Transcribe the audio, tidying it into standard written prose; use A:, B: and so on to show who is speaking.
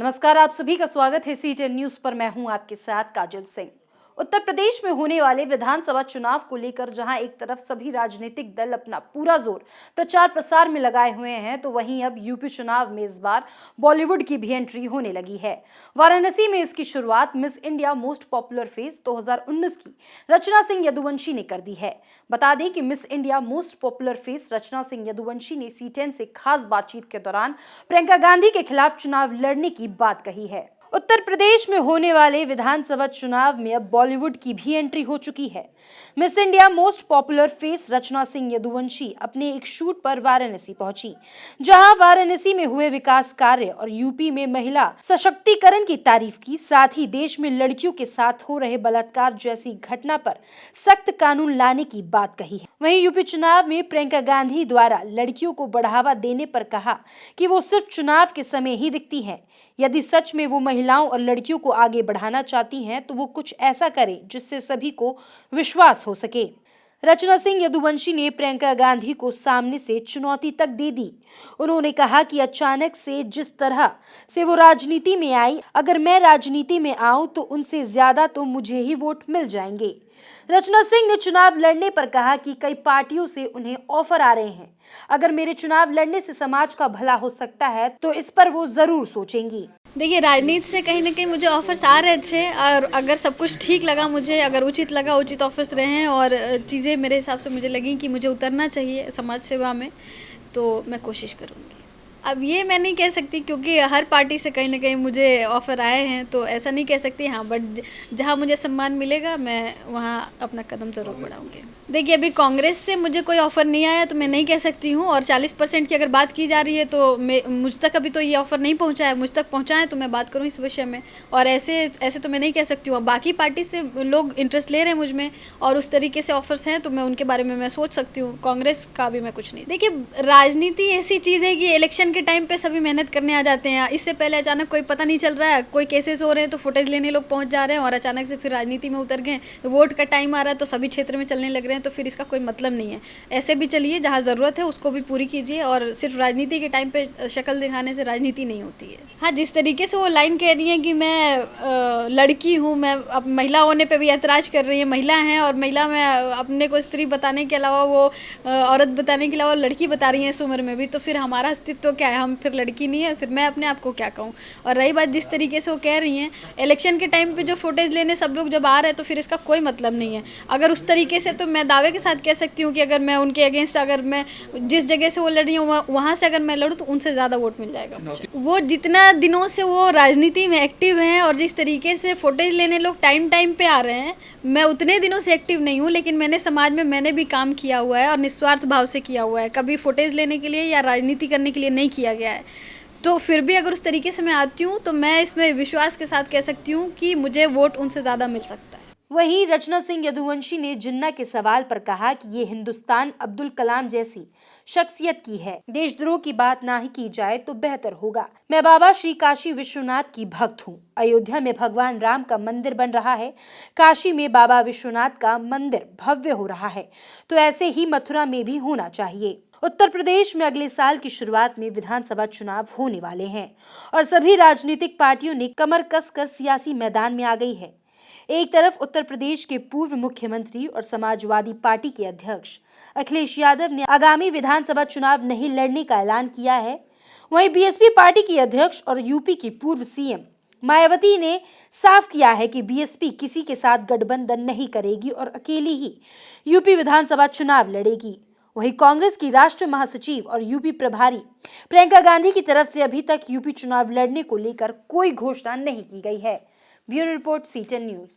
A: नमस्कार, आप सभी का स्वागत है सी10 न्यूज पर। मैं हूं आपके साथ काजल सिंह। उत्तर प्रदेश में होने वाले विधानसभा चुनाव को लेकर जहां एक तरफ सभी राजनीतिक दल अपना पूरा जोर प्रचार प्रसार में लगाए हुए हैं, तो वहीं अब यूपी चुनाव में इस बार बॉलीवुड की भी एंट्री होने लगी है। वाराणसी में इसकी शुरुआत miss India most popular face 2019 की रचना सिंह यदुवंशी ने कर दी है। बता दें कि Miss India most popular face Rachna Singh Yaduvanshi ने सी10 से खास बातचीत के दौरान प्रियंका गांधी के खिलाफ चुनाव लड़ने की बात कही है। उत्तर प्रदेश में होने वाले विधानसभा चुनाव में अब बॉलीवुड की भी एंट्री हो चुकी है। Miss India most popular face Rachna Singh Yaduvanshi अपने एक शूट पर वाराणसी पहुंची, जहां वाराणसी में हुए विकास कार्य और यूपी में महिला सशक्तिकरण की तारीफ की। साथ ही देश में लड़कियों के साथ हो रहे बलात्कार जैसी घटना पर सख्त कानून लाने की बात कही है। वहीं यूपी चुनाव में प्रियंका गांधी द्वारा लड़कियों को बढ़ावा देने पर कहा कि वो सिर्फ चुनाव के समय ही दिखती हैं। यदि सच में वो महिलाओं और लड़कियों को आगे बढ़ाना चाहती हैं तो वो कुछ ऐसा करें जिससे सभी को विश्वास हो सके। रचना सिंह यदुवंशी ने प्रियंका गांधी को सामने से चुनौती तक दे दी। उन्होंने कहा कि अचानक से जिस तरह से वो राजनीति में आई, अगर मैं राजनीति में आऊं तो उनसे ज्यादा तो मुझे ही वोट मिल जाएंगे। रचना सिंह ने चुनाव लड़ने पर कहा कि कई पार्टियों से उन्हें ऑफर आ रहे हैं। अगर मेरे चुनाव लड़ने से समाज का भला हो सकता है तो इस पर वो जरूर सोचेंगी।
B: देखिए, राजनीति से कहीं ना कहीं मुझे ऑफर्स आ रहे अच्छे, और अगर सब कुछ ठीक लगा, मुझे अगर उचित लगा, उचित ऑफर्स रहे हैं और चीज़ें मेरे हिसाब से मुझे लगी कि मुझे उतरना चाहिए समाज सेवा में, तो मैं कोशिश करूँगी। अब ये मैं नहीं कह सकती क्योंकि हर पार्टी से कहीं ना कहीं मुझे ऑफ़र आए हैं, तो ऐसा नहीं कह सकती। हाँ, बट जहाँ मुझे सम्मान मिलेगा मैं वहाँ अपना कदम ज़रूर बढ़ाऊँगी। देखिए, अभी कांग्रेस से मुझे कोई ऑफ़र नहीं आया तो मैं नहीं कह सकती हूँ, और 40% की अगर बात की जा रही है तो मुझ तक अभी तो ये ऑफ़र नहीं पहुँचा है। मुझ तक पहुँचा है तो मैं बात करूँ इस विषय में, और ऐसे तो मैं नहीं कह सकती हूँ। बाकी पार्टी से लोग इंटरेस्ट ले रहे हैं मुझ में और उस तरीके से ऑफ़र्स हैं, तो मैं उनके बारे में मैं सोच सकती हूँ। कांग्रेस का भी मैं कुछ नहीं। देखिए, राजनीति ऐसी चीज़ है कि इलेक्शन के टाइम पे सभी मेहनत करने आ जाते हैं। इससे पहले अचानक कोई पता नहीं चल रहा है, कोई केसेस हो रहे हैं तो फुटेज लेने लोग पहुंच जा रहे हैं, और अचानक से फिर राजनीति में उतर गए। वोट का टाइम आ रहा है तो सभी क्षेत्र में चलने लग रहे हैं, तो फिर इसका कोई मतलब नहीं है। ऐसे भी चलिए, जहाँ ज़रूरत है उसको भी पूरी कीजिए, और सिर्फ राजनीति के टाइम पे शक्ल दिखाने से राजनीति नहीं होती है। हाँ, जिस तरीके से वो लाइन कह रही है कि मैं लड़की हूँ, मैं अब महिला होने पर भी ऐतराज़ कर रही है। महिला हैं और महिला में अपने को स्त्री बताने के अलावा, वो औरत बताने के अलावा लड़की बता रही है इस उम्र में भी, तो फिर हमारा अस्तित्व क्या है? हम फिर लड़की नहीं है, फिर मैं अपने आप को क्या कहूँ? और रही बात जिस तरीके से वो कह रही हैं, इलेक्शन के टाइम पे जो फुटेज लेने सब लोग जब आ रहे हैं तो फिर इसका कोई मतलब नहीं है। अगर उस तरीके से, तो मैं दावे के साथ कह सकती हूँ कि अगर मैं उनके अगेंस्ट, अगर मैं जिस जगह से वो लड़ रही हूँ वहाँ से अगर मैं लड़ूँ तो उनसे ज़्यादा वोट मिल जाएगा मुझे। वो जितना दिनों से वो राजनीति में एक्टिव हैं और जिस तरीके से फुटेज लेने लोग टाइम पे आ रहे हैं, मैं उतने दिनों से एक्टिव नहीं हूँ, लेकिन मैंने समाज में मैंने भी काम किया हुआ है और निस्वार्थ भाव से किया हुआ है। कभी फुटेज लेने के लिए या राजनीति करने के लिए नहीं किया गया है। तो फिर भी अगर उस तरीके से मैं आती हूँ तो मैं इसमें विश्वास के साथ कह सकती हूँ कि मुझे वोट उनसे ज़्यादा मिल सकता है।
A: वहीं रचना सिंह यदुवंशी ने जिन्ना के सवाल पर कहा कि ये हिंदुस्तान अब्दुल कलाम जैसी शख्सियत की है, देशद्रोह की बात ना ही की जाए तो बेहतर होगा। मैं बाबा श्री काशी विश्वनाथ की भक्त हूँ। अयोध्या में भगवान राम का मंदिर बन रहा है, काशी में बाबा विश्वनाथ का मंदिर भव्य हो रहा है, तो ऐसे ही मथुरा में भी होना चाहिए। उत्तर प्रदेश में अगले साल की शुरुआत में विधानसभा चुनाव होने वाले हैं और सभी राजनीतिक पार्टियों ने कमर कसकर सियासी मैदान में आ गई है। एक तरफ उत्तर प्रदेश के पूर्व मुख्यमंत्री और समाजवादी पार्टी के अध्यक्ष अखिलेश यादव ने आगामी विधानसभा चुनाव नहीं लड़ने का ऐलान किया है। वहीं बीएसपी पार्टी की अध्यक्ष और यूपी की पूर्व सीएम मायावती ने साफ किया है कि बीएसपी किसी के साथ गठबंधन नहीं करेगी और अकेली ही यूपी विधानसभा चुनाव लड़ेगी। वहीं कांग्रेस की राष्ट्रीय महासचिव और यूपी प्रभारी प्रियंका गांधी की तरफ से अभी तक यूपी चुनाव लड़ने को लेकर कोई घोषणा नहीं की गई है। Bureau report, C10 news.